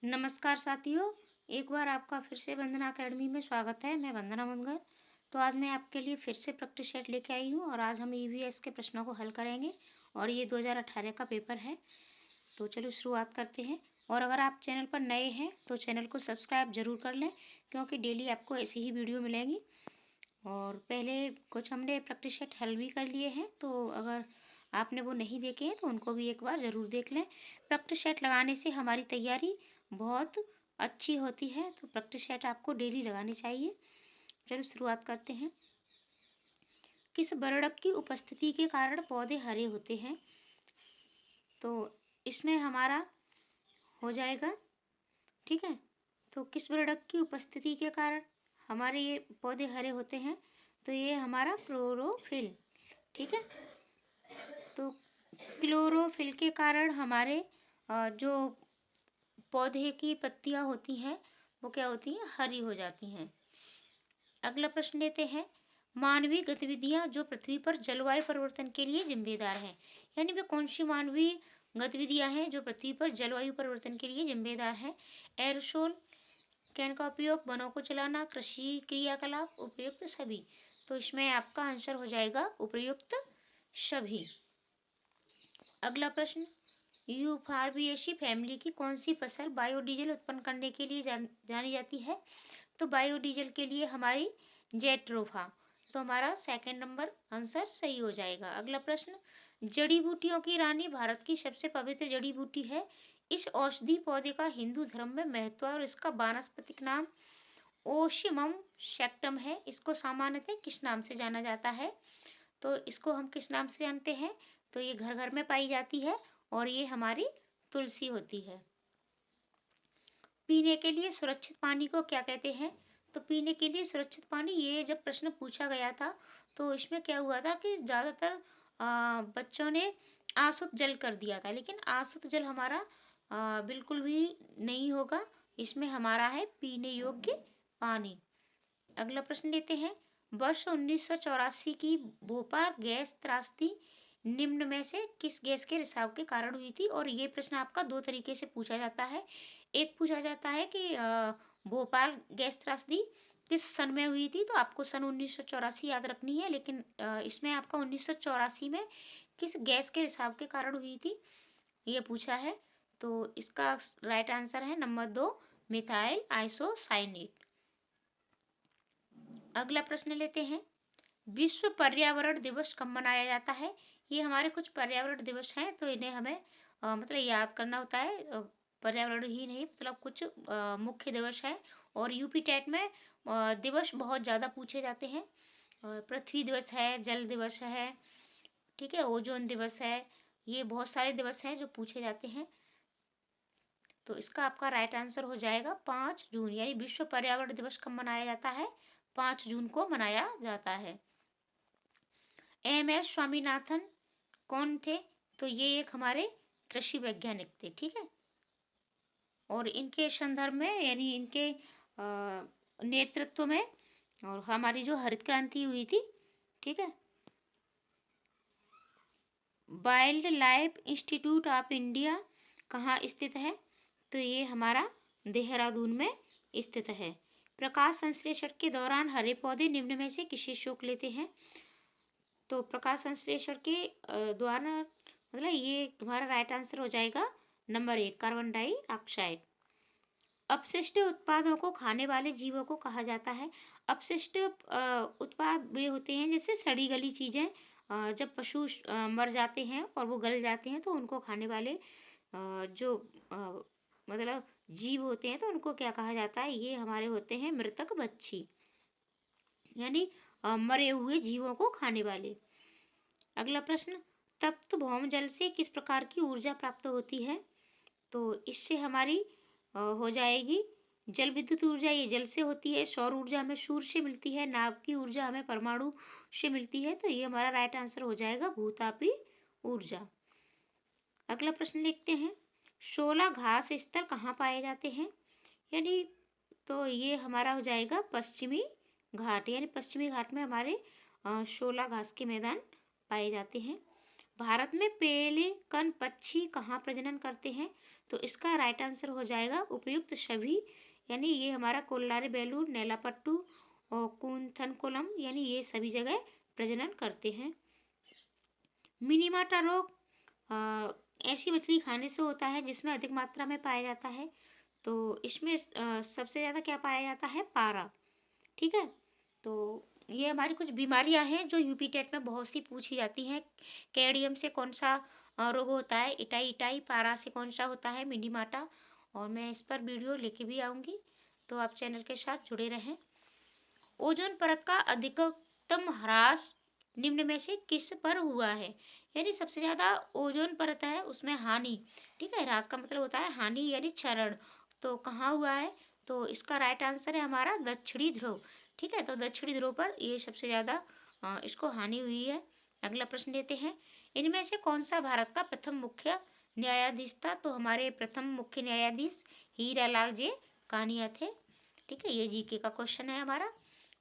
नमस्कार साथियों, एक बार आपका फिर से वंदना अकेडमी में स्वागत है। मैं वंदना मुनगर। तो आज मैं आपके लिए फिर से प्रैक्टिस सेट लेके आई हूँ और आज हम ईवीएस के प्रश्नों को हल करेंगे और ये 2018 का पेपर है। तो चलो शुरुआत करते हैं। और अगर आप चैनल पर नए हैं तो चैनल को सब्सक्राइब जरूर कर लें, क्योंकि डेली आपको ऐसी ही वीडियो मिलेंगी। और पहले कुछ हमने प्रैक्टिस सेट हल भी कर लिए हैं, तो अगर आपने वो नहीं देखे हैं तो उनको भी एक बार ज़रूर देख लें। प्रैक्टिस सेट लगाने से हमारी तैयारी बहुत अच्छी होती है, तो प्रैक्टिस सेट आपको डेली लगानी चाहिए। चलो शुरुआत करते हैं। किस वर्णक की उपस्थिति के कारण पौधे हरे होते हैं? तो इसमें हमारा हो जाएगा, ठीक है। तो किस वर्णक की उपस्थिति के कारण हमारे ये पौधे हरे होते हैं? तो ये हमारा क्लोरोफिल, ठीक है। तो क्लोरोफिल के कारण हमारे जो पौधे की पत्तियां होती हैं वो क्या होती हैं, हरी हो जाती हैं। अगला प्रश्न लेते हैं। मानवीय गतिविधियां जो पृथ्वी पर जलवायु परिवर्तन के लिए जिम्मेदार हैं, यानी वे कौन सी मानवीय गतिविधियां हैं जो पृथ्वी पर जलवायु परिवर्तन के लिए जिम्मेदार हैं? एरोसोल कैन का उपयोग, वनों को जलाना, कृषि क्रियाकलाप, उपयुक्त सभी। तो इसमें आपका आंसर हो जाएगा उपयुक्त सभी। अगला प्रश्न। यूफारबिएसी फैमिली की कौन सी फसल बायोडीजल उत्पन्न करने के लिए जानी जाती है? तो बायोडीजल के लिए हमारी जेट्रोफा। तो हमारा सेकंड नंबर आंसर सही हो जाएगा। अगला प्रश्न। जड़ी बूटियों की रानी भारत की सबसे पवित्र जड़ी बूटी है। इस औषधि पौधे का हिंदू धर्म में महत्व है और इसका वानस्पतिक नाम ओशिमम सेक्टम है। इसको सामान्यतः किस नाम से जाना जाता है? तो इसको हम किस नाम से जानते हैं? तो ये घर घर में पाई जाती है और ये हमारी तुलसी होती है। पीने के लिए सुरक्षित पानी को क्या कहते हैं? तो पीने के लिए सुरक्षित पानी, ये जब प्रश्न पूछा गया था तो इसमें क्या हुआ था कि ज़्यादातर बच्चों ने आसुत जल कर दिया था, लेकिन आसुत जल हमारा बिल्कुल भी नहीं होगा। इसमें हमारा है पीने योग्य पानी। अगला प्रश्न लेते हैं। वर्ष 1984 की भोपाल गैस त्रासदी निम्न में से किस गैस के रिसाव के कारण हुई थी? और ये प्रश्न आपका दो तरीके से पूछा जाता है। एक पूछा जाता है कि भोपाल गैस त्रासदी किस सन में हुई थी? तो आपको सन 1984 याद रखनी है, लेकिन इसमें आपका 1984 में किस गैस के रिसाव के कारण हुई थी ये पूछा है। तो इसका राइट आंसर है नंबर 2, मिथाइल आइसोसाइनेट। अगला प्रश्न लेते हैं। विश्व पर्यावरण दिवस कब मनाया जाता है? ये हमारे कुछ पर्यावरण दिवस हैं, तो इन्हें हमें मतलब याद करना होता है। पर्यावरण ही नहीं, मतलब कुछ मुख्य दिवस हैं और यूपी टेट में दिवस बहुत ज़्यादा पूछे जाते हैं। पृथ्वी दिवस है, जल दिवस है, ठीक है, ओजोन दिवस है, ये बहुत सारे दिवस हैं जो पूछे जाते हैं। तो इसका आपका राइट आंसर हो जाएगा 5 जून, यानी विश्व पर्यावरण दिवस कब मनाया जाता है? 5 जून को मनाया जाता है। एम एस स्वामीनाथन कौन थे? तो ये एक हमारे कृषि वैज्ञानिक थे, ठीक है। और इनके संदर्भ में, यानी इनके नेतृत्व में और हमारी जो हरित क्रांति हुई थी, ठीक है। Wild life institute of India कहाँ स्थित है? तो ये हमारा देहरादून में स्थित है। प्रकाश संश्लेषण के दौरान हरे पौधे निम्न में से किसे सोख लेते हैं? तो प्रकाश संश्लेषण के द्वारा, मतलब ये हमारा राइट आंसर हो जाएगा नंबर 1, कार्बन डाइऑक्साइड। अपशिष्ट उत्पादों को खाने वाले जीवों को कहा जाता है। अपशिष्ट उत्पाद वे होते हैं जैसे सड़ी गली चीज़ें, जब पशु मर जाते हैं और वो गल जाते हैं तो उनको खाने वाले जो मतलब जीव होते हैं तो उनको क्या कहा जाता है? ये हमारे होते हैं मृतक बच्ची, यानी मरे हुए जीवों को खाने वाले। अगला प्रश्न। तप्त भौम जल से किस प्रकार की ऊर्जा प्राप्त होती है? तो इससे हमारी हो जाएगी जल विद्युत ऊर्जा, ये जल से होती है। सौर ऊर्जा हमें सूर्य से मिलती है। नाभ की ऊर्जा हमें परमाणु से मिलती है। तो ये हमारा राइट आंसर हो जाएगा भूतापी ऊर्जा। अगला प्रश्न लिखते हैं। 16 घास स्तर कहाँ पाए जाते हैं? यानी तो ये हमारा हो जाएगा पश्चिमी घाट, यानी पश्चिमी घाट में हमारे 16 घास के मैदान पाए जाते हैं। भारत में पेलिकन पक्षी कहाँ प्रजनन करते हैं? तो इसका राइट आंसर हो जाएगा उपर्युक्त सभी, यानी ये हमारा कोल्लारी बेलूर, नेलापट्टू और कूंथनकुलम, यानी ये सभी जगह प्रजनन करते हैं। मिनीमाटा रोग ऐसी मछली खाने से होता है जिसमें अधिक मात्रा में पाया जाता है। तो इसमें सबसे ज़्यादा क्या पाया जाता है? पारा। ठीक है, तो ये हमारी कुछ बीमारियां हैं जो यूपी टेट में बहुत सी पूछी जाती हैं। कैडियम से कौन सा रोग होता है? Itai itai. पारा से कौन सा होता है? मिनीमाटा। और मैं इस पर वीडियो लेके भी आऊँगी, तो आप चैनल के साथ जुड़े रहें। ओजोन परत का अधिकतम ह्रास निम्न में से किस पर हुआ है? यानी सबसे ज़्यादा ओजोन परत है उसमें हानि, ठीक है, ह्रास का मतलब होता है हानि यानी क्षरण। तो कहाँ हुआ है? तो इसका राइट आंसर है हमारा दक्षिणी ध्रुव। ठीक है, तो दक्षिणी ध्रुव पर ये सबसे ज़्यादा इसको हानि हुई है। अगला प्रश्न लेते हैं, इनमें से कौन सा भारत का प्रथम मुख्य न्यायाधीश था? तो हमारे प्रथम मुख्य न्यायाधीश हीरालाल जे कानिया थे। ठीक है, ये जीके का क्वेश्चन है हमारा।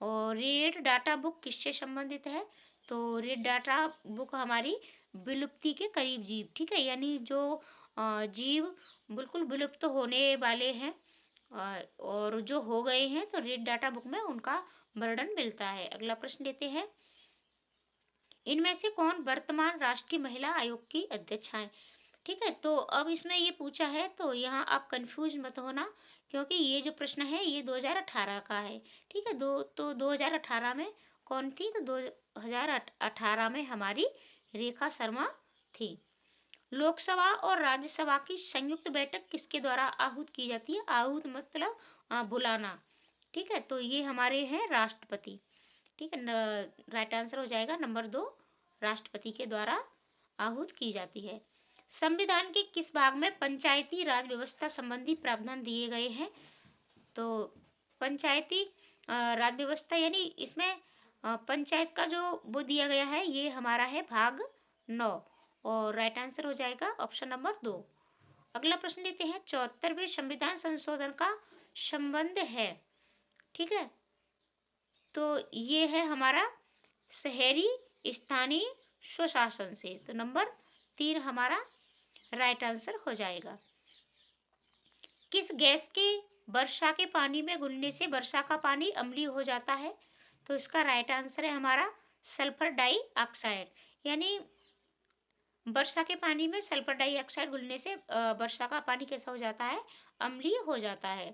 और रेड डाटा बुक किससे संबंधित है? तो रेड डाटा बुक हमारी विलुप्ति के करीब जीव, ठीक है, यानी जो जीव बिल्कुल विलुप्त होने वाले हैं और जो हो गए हैं, तो रेड डाटा बुक में उनका वर्णन मिलता है। अगला प्रश्न लेते हैं, इनमें से कौन वर्तमान राष्ट्रीय महिला आयोग की अध्यक्षा है? ठीक है, तो अब इसमें ये पूछा है, तो यहाँ आप कंफ्यूज मत होना, क्योंकि ये जो प्रश्न है ये 2018 का है। ठीक है, 2018 में कौन थी? तो 2018 में हमारी रेखा शर्मा थी। लोकसभा और राज्यसभा की संयुक्त बैठक किसके द्वारा आहूत की जाती है? आहूत मतलब बुलाना। ठीक है, तो ये हमारे हैं राष्ट्रपति। ठीक है, राइट आंसर हो जाएगा नंबर 2, राष्ट्रपति के द्वारा आहूत की जाती है। संविधान के किस भाग में पंचायती राज व्यवस्था संबंधी प्रावधान दिए गए हैं? तो पंचायती राज व्यवस्था यानी इसमें पंचायत का जो वो दिया गया है ये हमारा है भाग 9, और राइट आंसर हो जाएगा ऑप्शन नंबर 2। अगला प्रश्न लेते हैं, 74वें संविधान संशोधन का संबंध है, ठीक है, तो ये है हमारा शहरी स्थानीय स्वशासन से। तो नंबर 3 हमारा राइट आंसर हो जाएगा। किस गैस के वर्षा के पानी में घुलने से वर्षा का पानी अम्लीय हो जाता है? तो इसका राइट आंसर है हमारा सल्फर डाइऑक्साइड, यानी वर्षा के पानी में सल्फर डाइऑक्साइड घुलने से वर्षा का पानी कैसा हो जाता है? अम्लीय हो जाता है।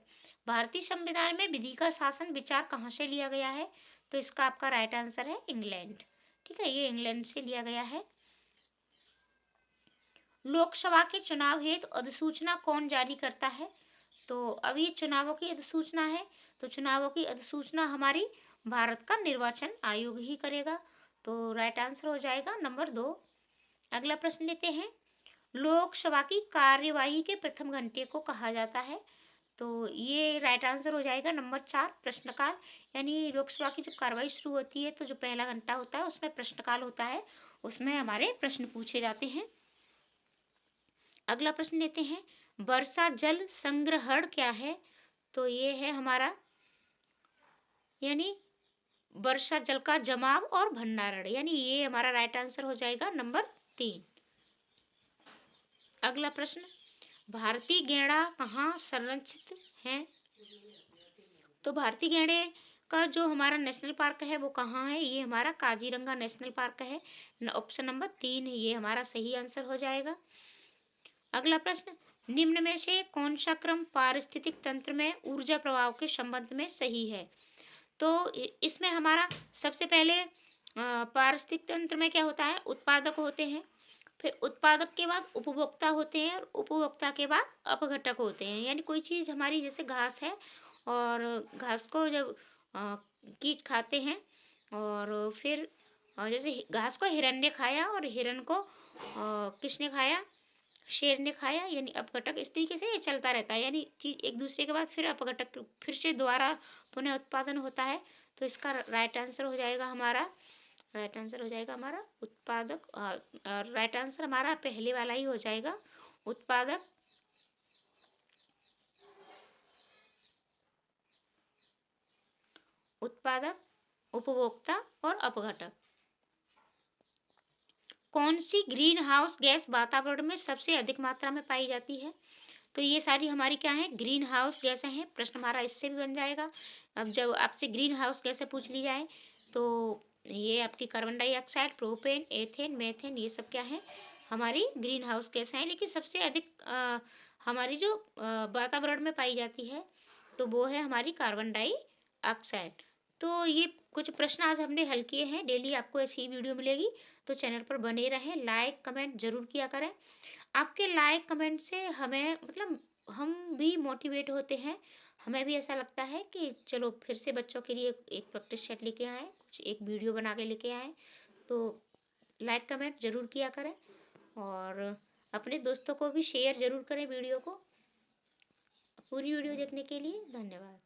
भारतीय संविधान में विधि का शासन विचार कहाँ से लिया गया है? तो इसका आपका राइट आंसर है इंग्लैंड। ठीक है, ये इंग्लैंड से लिया गया है। लोकसभा के चुनाव हेतु अधिसूचना कौन जारी करता है? तो अब ये चुनावों की अधिसूचना है, तो चुनावों की अधिसूचना हमारी भारत का निर्वाचन आयोग ही करेगा। तो राइट आंसर हो जाएगा नंबर 2। अगला प्रश्न लेते हैं, लोकसभा की कार्यवाही के प्रथम घंटे को कहा जाता है? तो ये राइट आंसर हो जाएगा नंबर 4, प्रश्नकाल। यानी लोकसभा की जब कार्रवाई शुरू होती है तो जो पहला घंटा होता है उसमें प्रश्नकाल होता है, उसमें हमारे प्रश्न पूछे जाते हैं। अगला प्रश्न लेते हैं, वर्षा जल संग्रहण क्या है? तो ये है हमारा यानी वर्षा जल का जमाव और भंडारण, यानी ये हमारा राइट आंसर हो जाएगा नंबर 3। अगला प्रश्न, भारतीय गैंडा कहाँ संरक्षित है? तो भारतीय गैंडे का जो हमारा नेशनल पार्क है वो कहाँ है? ये हमारा काजीरंगा नेशनल पार्क है। ऑप्शन नंबर 3 ये हमारा सही आंसर हो जाएगा। अगला प्रश्न, निम्न में से कौन सा क्रम पारिस्थितिक तंत्र में ऊर्जा प्रवाह के संबंध में सही है? तो इसमें हमारा सबसे पहले पारिस्थितिक तंत्र में क्या होता है? उत्पादक होते हैं, फिर उत्पादक के बाद उपभोक्ता होते हैं, और उपभोक्ता के बाद अपघटक होते हैं। यानी कोई चीज़ हमारी जैसे घास है, और घास को जब कीट खाते हैं, और फिर जैसे घास को हिरन ने खाया और हिरन को किसने खाया? शेर ने खाया, यानी अपघटक। इस तरीके से ये चलता रहता है, यानी चीज एक दूसरे के बाद फिर अपघटक फिर से दोबारा पुनः उत्पादन होता है। तो इसका राइट आंसर हो जाएगा हमारा उत्पादक। राइट आंसर हमारा पहले वाला ही हो जाएगा, उत्पादक, उपभोक्ता और अपघटक। कौन सी ग्रीन हाउस गैस वातावरण में सबसे अधिक मात्रा में पाई जाती है? तो ये सारी हमारी क्या है, ग्रीन हाउस गैसें हैं। प्रश्न हमारा इससे भी बन जाएगा। अब जब आपसे ग्रीन हाउस गैसें पूछ ली जाए तो ये आपकी carbon dioxide, propane, ethane, methane, ये सब क्या है, हमारी ग्रीन हाउस गैसें हैं। लेकिन सबसे अधिक हमारी जो वातावरण में पाई जाती है तो वो है हमारी कार्बन डाइऑक्साइड। तो ये कुछ प्रश्न आज हमने हल किए हैं। डेली आपको ऐसी ही वीडियो मिलेगी, तो चैनल पर बने रहें। लाइक कमेंट जरूर किया करें। आपके लाइक कमेंट से हमें मतलब हम भी मोटिवेट होते हैं। हमें भी ऐसा लगता है कि चलो फिर से बच्चों के लिए एक प्रैक्टिस सेट लेके आए, कुछ एक वीडियो बना के लेके आए। तो लाइक कमेंट ज़रूर किया करें और अपने दोस्तों को भी शेयर ज़रूर करें वीडियो को। पूरी वीडियो देखने के लिए धन्यवाद।